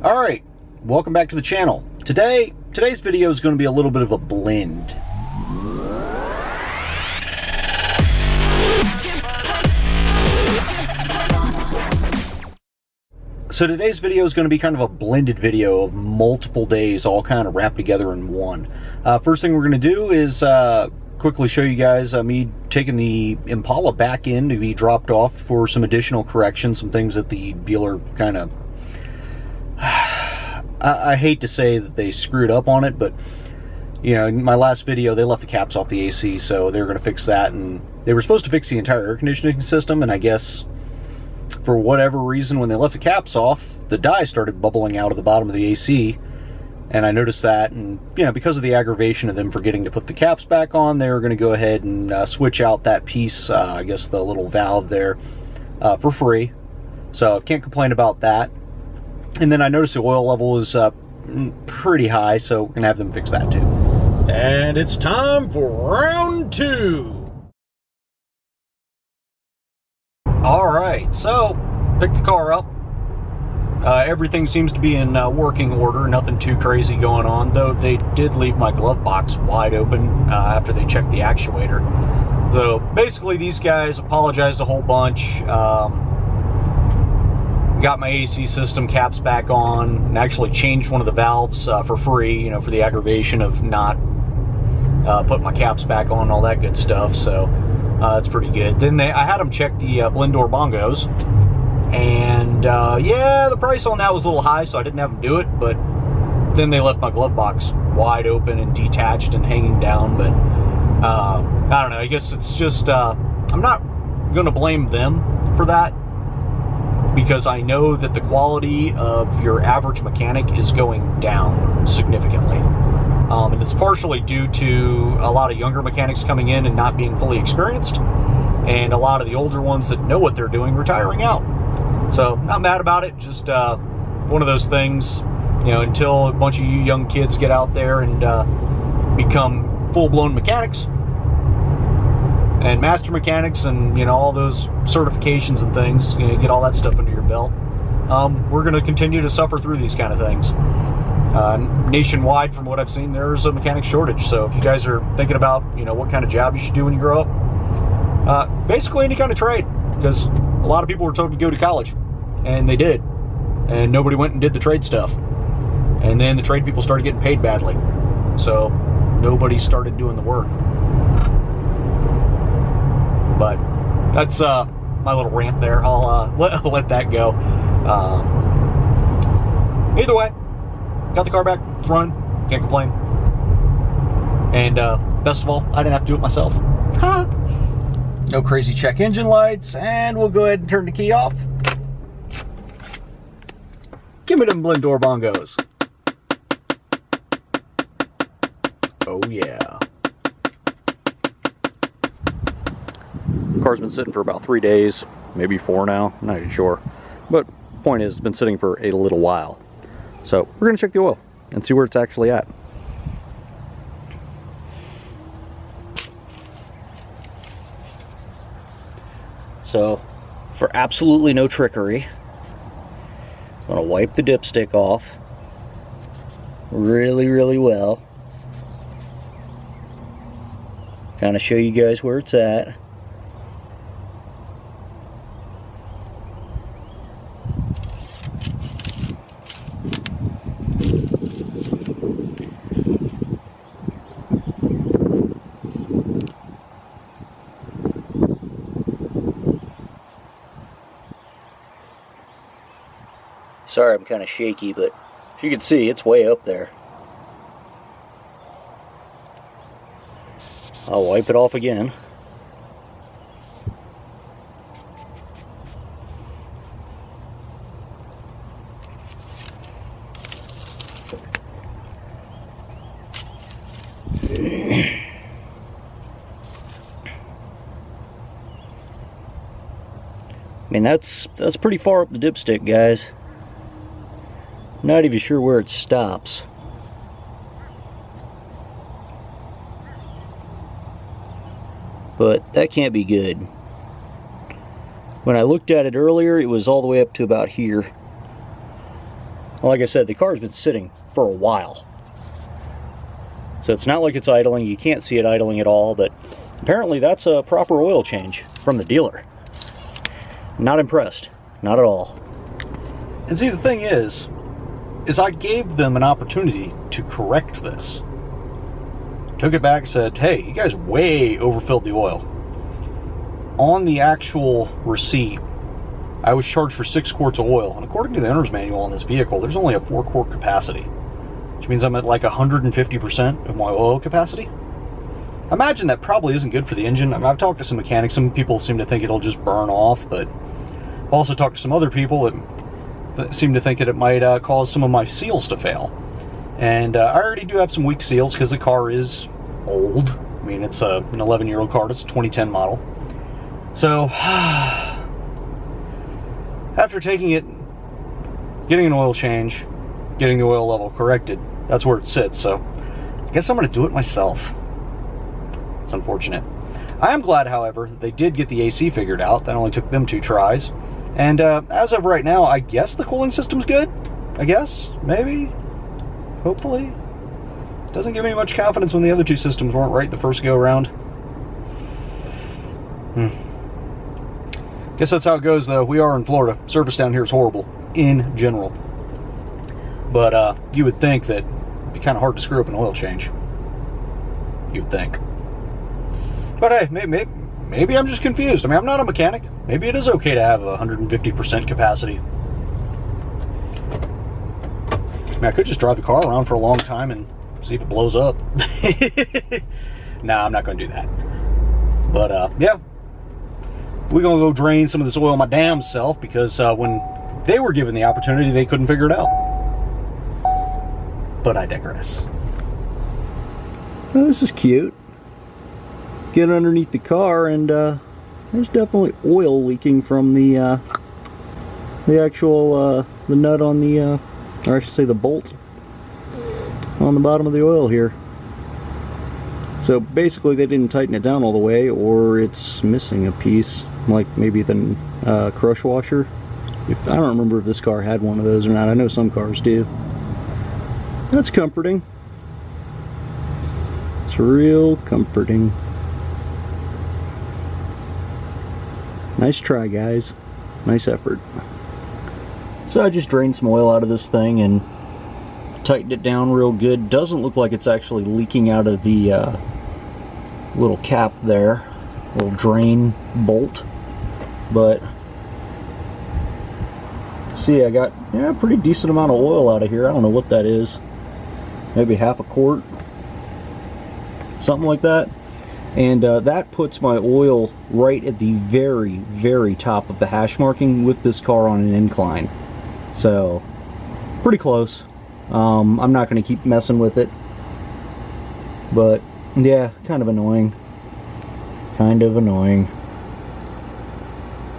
Alright, welcome back to the channel. Today's video is going to be a little bit of a blend. So today's video is going to be kind of a blended video of multiple days all kind of wrapped together in one. First thing we're going to do is quickly show you guys me taking the Impala back in to be dropped off for some additional corrections, some things that the dealer kind of... I hate to say that they screwed up on it, but you know, in my last video they left the caps off the AC, so they were going to fix that, and they were supposed to fix the entire air conditioning system, and I guess for whatever reason when they left the caps off, the dye started bubbling out of the bottom of the AC, and I noticed that, and you know, because of the aggravation of them forgetting to put the caps back on, they were going to go ahead and switch out that piece, I guess the little valve there, for free. So can't complain about that. And then I noticed the oil level is pretty high, so we're gonna have them fix that too. And it's time for round two. All right, so picked the car up. Everything seems to be in working order, nothing too crazy going on, though they did leave my glove box wide open after they checked the actuator. So basically these guys apologized a whole bunch. Got my AC system caps back on, and actually changed one of the valves for free, you know, for the aggravation of not putting my caps back on, all that good stuff. So that's pretty good. Then I had them check the blend door bongos, and yeah, the price on that was a little high, so I didn't have them do it. But then they left my glove box wide open and detached and hanging down. But I don't know. I guess it's just I'm not going to blame them for that, because I know that the quality of your average mechanic is going down significantly. And it's partially due to a lot of younger mechanics coming in and not being fully experienced, and a lot of the older ones that know what they're doing retiring out. So not mad about it, just one of those things, you know, until a bunch of you young kids get out there and become full-blown mechanics and master mechanics, and you know, all those certifications and things, you know, get all that stuff under your belt. We're going to continue to suffer through these kind of things. Nationwide, from what I've seen, there's a mechanic shortage. So if you guys are thinking about, you know, what kind of job you should do when you grow up, basically any kind of trade, because a lot of people were told to go to college, and they did, and nobody went and did the trade stuff, and then the trade people started getting paid badly, so nobody started doing the work. But that's my little rant there. I'll let that go. Either way, got the car back, it's running, can't complain. And best of all, I didn't have to do it myself. No crazy check engine lights, and we'll go ahead and turn the key off. Give me them blend door bongos. Oh yeah. Car's been sitting for about 3 days, maybe 4 now, I'm not even sure. But point is, it's been sitting for a little while. So we're gonna check the oil and see where it's actually at. So for absolutely no trickery, I'm gonna wipe the dipstick off really well. Kind of show you guys where it's at. Sorry, I'm kind of shaky, but as you can see, it's way up there. I'll wipe it off again. I mean, that's pretty far up the dipstick, guys. Not even sure where it stops. But that can't be good. When I looked at it earlier, it was all the way up to about here. Well, like I said, the car's been sitting for a while. So it's not like it's idling. You can't see it idling at all, but apparently that's a proper oil change from the dealer. Not impressed. Not at all. And see, the thing is I gave them an opportunity to correct this. Took it back, said, hey, you guys way overfilled the oil. On the actual receipt, I was charged for 6 quarts of oil, and according to the owner's manual on this vehicle, there's only a 4-quart capacity, which means I'm at like 150% of my oil capacity. I imagine that probably isn't good for the engine. I mean, I've talked to some mechanics. Some people seem to think it'll just burn off, but I've also talked to some other people that seem to think that it might cause some of my seals to fail. And I already do have some weak seals because the car is old. I mean, it's an 11-year-old car. It's a 2010 model. So after taking it, getting an oil change, getting the oil level corrected, that's where it sits. So I guess I'm going to do it myself. It's unfortunate. I am glad, however, that they did get the AC figured out. That only took them 2 tries. And as of right now, I guess the cooling system's good. I guess, maybe, hopefully. Doesn't give me much confidence when the other 2 systems weren't right the first go around. Guess that's how it goes, though. We are in Florida. Service down here is horrible in general. But you would think that it'd be kind of hard to screw up an oil change. You would think. But hey, maybe I'm just confused. I mean, I'm not a mechanic. Maybe it is okay to have 150% capacity. I mean, I could just drive the car around for a long time and see if it blows up. Nah, I'm not going to do that. But yeah. We're going to go drain some of this oil my damn self because when they were given the opportunity, they couldn't figure it out. But I digress. Oh, this is cute. Get underneath the car and there's definitely oil leaking from the actual the nut on the or I should say the bolt on the bottom of the oil here. So basically they didn't tighten it down all the way, or it's missing a piece, like maybe the crush washer. I don't remember if this car had one of those or not. I know some cars do. That's comforting. It's real comforting. Nice try, guys. Nice effort. So I just drained some oil out of this thing and tightened it down real good. Doesn't look like it's actually leaking out of the little cap there, little drain bolt, but see, I got a pretty decent amount of oil out of here. I don't know what that is, maybe half a quart, something like that. And that puts my oil right at the very, very top of the hash marking with this car on an incline. So pretty close. I'm not going to keep messing with it, but yeah, kind of annoying. Kind of annoying.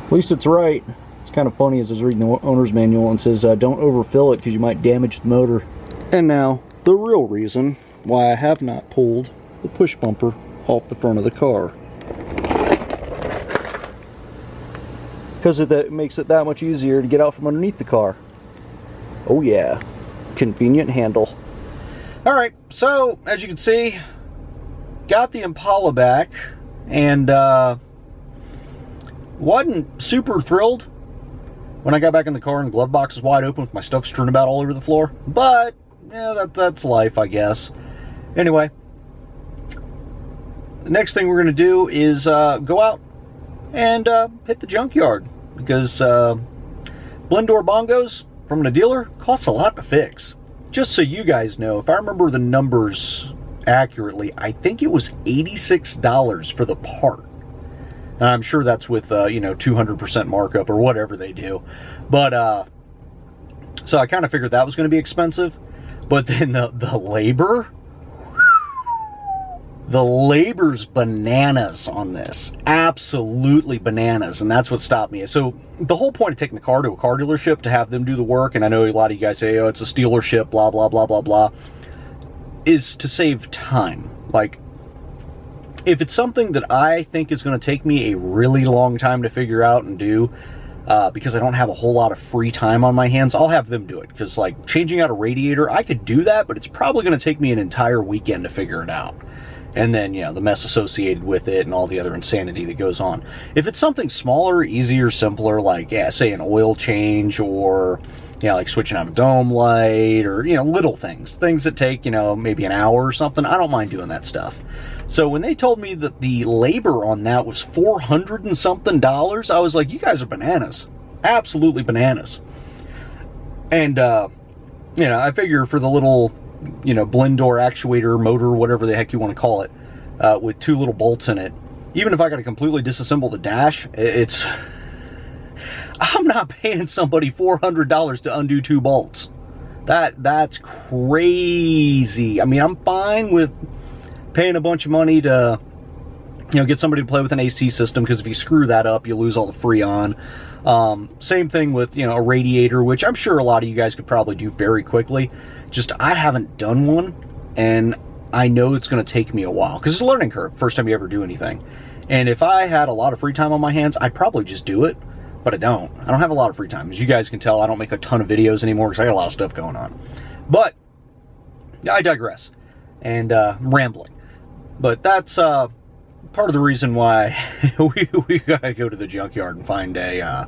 At least it's right. It's kind of funny as I was reading the owner's manual and says don't overfill it because you might damage the motor. And now, the real reason why I have not pulled the push bumper off the front of the car. Because it makes it that much easier to get out from underneath the car. Oh yeah, convenient handle. Alright, so as you can see, got the Impala back, and wasn't super thrilled when I got back in the car and the glove box is wide open with my stuff strewn about all over the floor. But yeah, that's life, I guess. Anyway, the next thing we're going to do is go out and hit the junkyard, because blend door bongos from the dealer costs a lot to fix. Just so you guys know, if I remember the numbers accurately, I think it was $86 for the part. And I'm sure that's with, 200% markup or whatever they do. But, so I kind of figured that was going to be expensive. But then the labor, the labor's bananas on this. Absolutely bananas. And that's what stopped me. So the whole point of taking the car to a car dealership to have them do the work, and I know a lot of you guys say, oh, it's a dealership, blah, blah, blah, blah, blah, is to save time. Like, if it's something that I think is going to take me a really long time to figure out and do, because I don't have a whole lot of free time on my hands. I'll have them do it, because like changing out a radiator, I could do that, but it's probably going to take me an entire weekend to figure it out. And then, you know, the mess associated with it and all the other insanity that goes on. If it's something smaller, easier, simpler, like, yeah, say an oil change, or, you know, like switching out a dome light, or, you know, little things that take, you know, maybe an hour or something, I don't mind doing that stuff. So when they told me that the labor on that was $400 and something, I was like, you guys are bananas. Absolutely bananas. And, you know, I figure for the little, you know, blend door actuator motor, whatever the heck you want to call it, with 2 little bolts in it, even if I got to completely disassemble the dash, it's I'm not paying somebody $400 to undo 2 bolts. That's crazy. I mean, I'm fine with paying a bunch of money to, you know, get somebody to play with an AC system, because if you screw that up, you lose all the Freon. Same thing with, you know, a radiator, which I'm sure a lot of you guys could probably do very quickly. Just, I haven't done one, and I know it's going to take me a while, because it's a learning curve, first time you ever do anything. And if I had a lot of free time on my hands, I'd probably just do it, but I don't. I don't have a lot of free time. As you guys can tell, I don't make a ton of videos anymore, because I got a lot of stuff going on. But, I digress, and rambling. But that's part of the reason why we gotta go to the junkyard and find a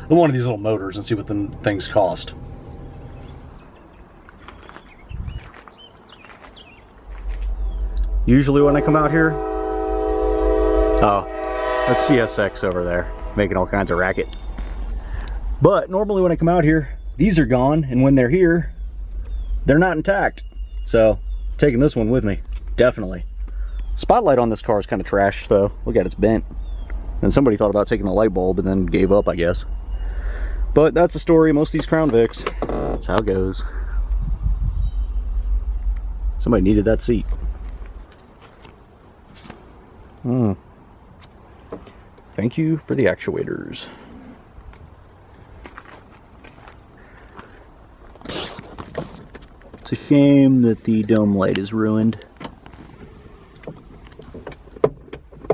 one of these little motors and see what the things cost. Usually when I come out here, oh, that's CSX over there, making all kinds of racket. But normally when I come out here, these are gone, and when they're here, they're not intact. So, taking this one with me, definitely. Spotlight on this car is kind of trash though. Look at it, it's bent. And somebody thought about taking the light bulb and then gave up, I guess. But that's the story of most of these Crown Vics. That's how it goes. Somebody needed that seat. Thank you for the actuators. It's a shame that the dome light is ruined.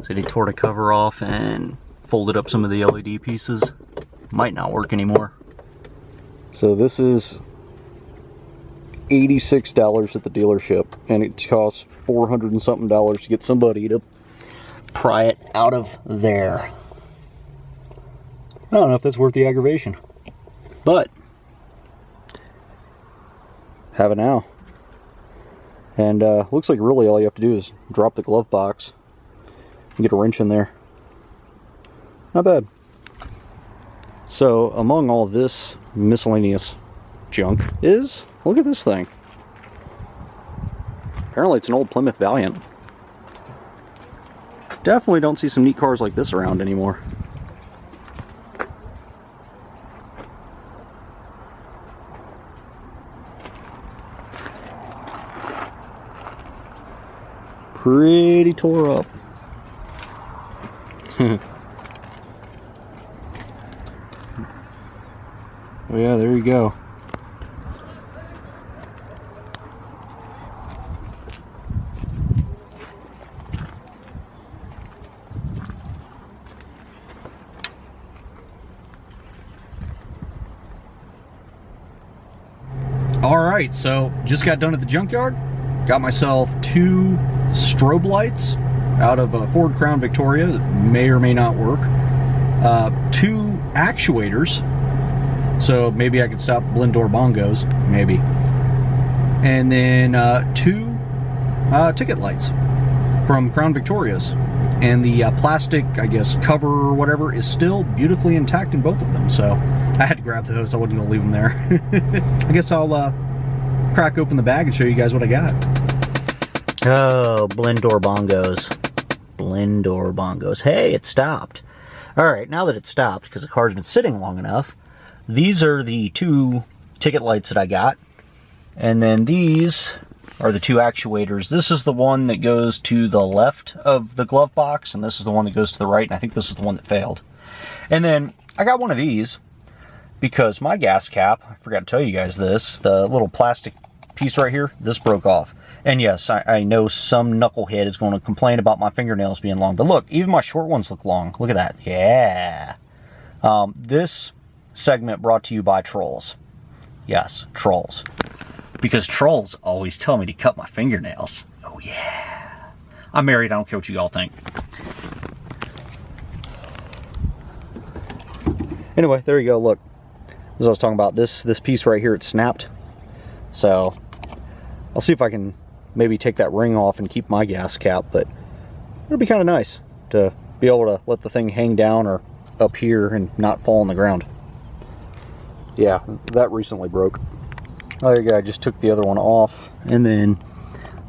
So they tore the cover off and folded up some of the LED pieces. Might not work anymore. So this is $86 at the dealership, and it costs $400 and something to get somebody to pry it out of there. I don't know if that's worth the aggravation, but have it now. And looks like really all you have to do is drop the glove box and get a wrench in there. Not bad. So among all this miscellaneous junk is, look at this thing. Apparently it's an old Plymouth Valiant. Definitely don't see some neat cars like this around anymore. Pretty tore up. Oh yeah, there you go. Alright, so just got done at the junkyard. Got myself 2 strobe lights out of a Ford Crown Victoria that may or may not work. 2 actuators, so maybe I could stop blend door bongos, maybe. And then 2 ticket lights from Crown Victorias. And the plastic, I guess, cover or whatever is still beautifully intact in both of them, so I had to grab those. I wasn't going to leave them there. I guess I'll crack open the bag and show you guys what I got. Oh, blend door bongos. Blend door bongos. Hey, it stopped. Alright, now that it stopped, because the car's been sitting long enough, these are the 2 ticket lights that I got. And then these are the 2 actuators. This is the one that goes to the left of the glove box, and this is the one that goes to the right, and I think this is the one that failed. And then I got one of these because my gas cap, I forgot to tell you guys this, the little plastic piece right here, this broke off. And yes, I know some knucklehead is going to complain about my fingernails being long, but look, even my short ones look long. Look at that. Yeah. This segment brought to you by trolls. Yes, trolls. Because trolls always tell me to cut my fingernails. Oh yeah. I'm married, I don't care what you all think. Anyway, there you go, look. As I was talking about, this piece right here, it's snapped. So, I'll see if I can maybe take that ring off and keep my gas cap, but it'll be kind of nice to be able to let the thing hang down or up here and not fall on the ground. Yeah, that recently broke. There you go, I just took the other one off, and then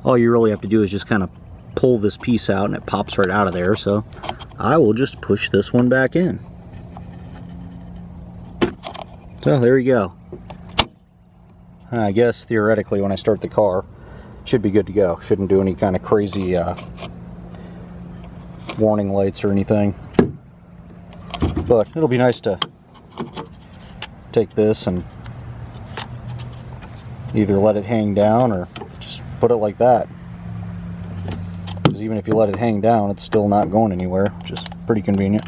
all you really have to do is just kind of pull this piece out and it pops right out of there, so I will just push this one back in. So there you go. I guess theoretically when I start the car, should be good to go. Shouldn't do any kind of crazy warning lights or anything. But it'll be nice to take this and either let it hang down or just put it like that. Because even if you let it hang down, it's still not going anywhere, which is pretty convenient.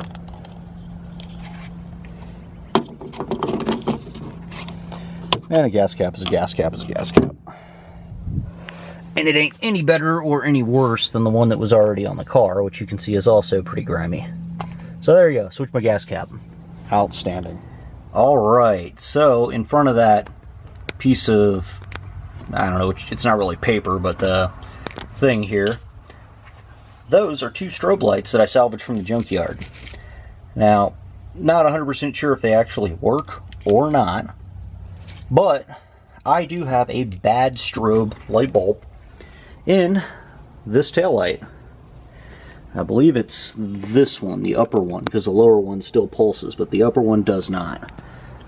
And a gas cap is a gas cap is a gas cap. And it ain't any better or any worse than the one that was already on the car, which you can see is also pretty grimy. So there you go, switch my gas cap. Outstanding. Alright, so in front of that piece of, I don't know, it's not really paper, but the thing here, those are 2 strobe lights that I salvaged from the junkyard. Now, not 100% sure if they actually work or not, but I do have a bad strobe light bulb in this taillight. I believe it's this one, the upper one, because the lower one still pulses, but the upper one does not.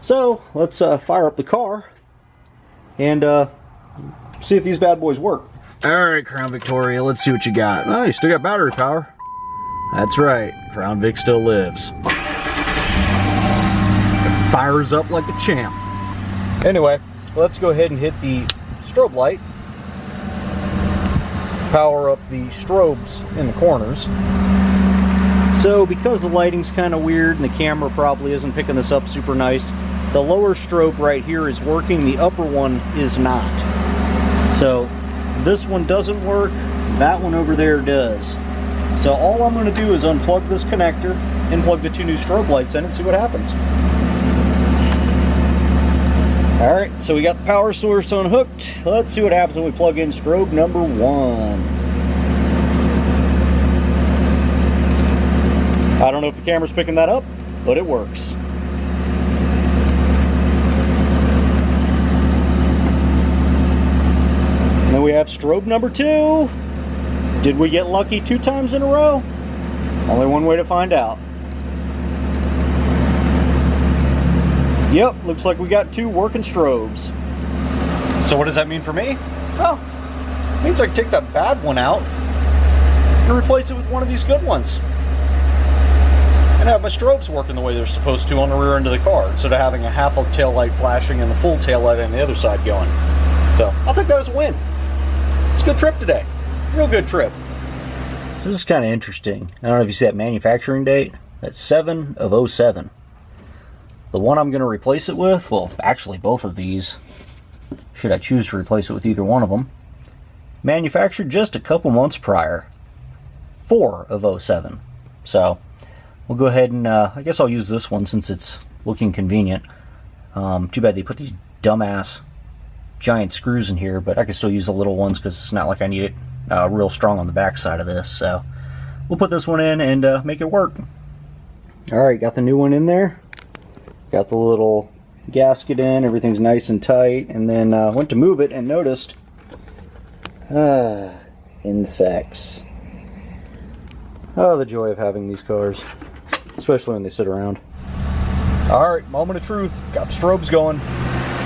So let's fire up the car and see if these bad boys work. Alright, Crown Victoria, let's see what you got. Oh, you still got battery power. That's right, Crown Vic still lives. It fires up like a champ. Anyway, let's go ahead and hit the strobe light. Power up the strobes in the corners. So because the lighting's kind of weird and the camera probably isn't picking this up super nice, the lower strobe right here is working, the upper one is not. So this one doesn't work, that one over there does. So all I'm going to do is unplug this connector and plug the 2 new strobe lights in and see what happens. Alright, so we got the power source unhooked. Let's see what happens when we plug in strobe number 1. I don't know if the camera's picking that up, but it works. And then we have strobe number 2. Did we get lucky 2 times in a row? Only one way to find out. Yep, looks like we got 2 working strobes. So what does that mean for me? Well, it means I can take that bad one out and replace it with one of these good ones. And have my strobes working the way they're supposed to on the rear end of the car, instead of having a half a tail light flashing and the full tail light on the other side going. So I'll take that as a win. It's a good trip today. Real good trip. So this is kind of interesting. I don't know if you see that manufacturing date. That's 7 of 07. The one I'm going to replace it with, well, actually both of these, should I choose to replace it with either one of them, manufactured just a couple months prior, 4 of 07. So we'll go ahead and, I guess I'll use this one since it's looking convenient. Too bad they put these dumbass giant screws in here, but I can still use the little ones because it's not like I need it real strong on the back side of this. So we'll put this one in and make it work. Alright, got the new one in there. Got the little gasket in, everything's nice and tight, and then went to move it and noticed insects. Oh, the joy of having these cars, especially when they sit around. Alright, moment of truth, got the strobes going.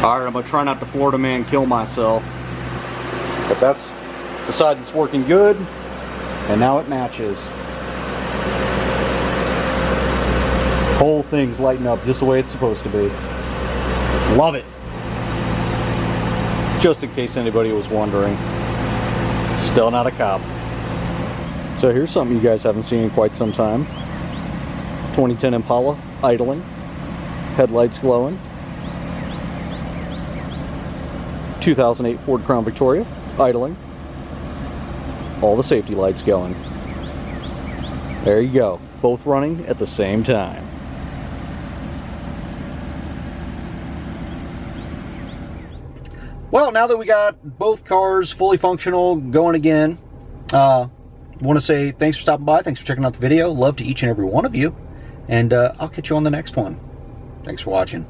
Alright, I'm gonna try not to Florida man kill myself, but that's the side that's working good, and now it matches. Whole thing's lighting up just the way it's supposed to be. Love it. Just in case anybody was wondering, still not a cop. So here's something you guys haven't seen in quite some time. 2010 Impala idling. Headlights glowing. 2008 Ford Crown Victoria, idling. All the safety lights going. There you go, both running at the same time. Well, now that we got both cars fully functional, going again, I want to say thanks for stopping by, thanks for checking out the video, love to each and every one of you, and I'll catch you on the next one. Thanks for watching.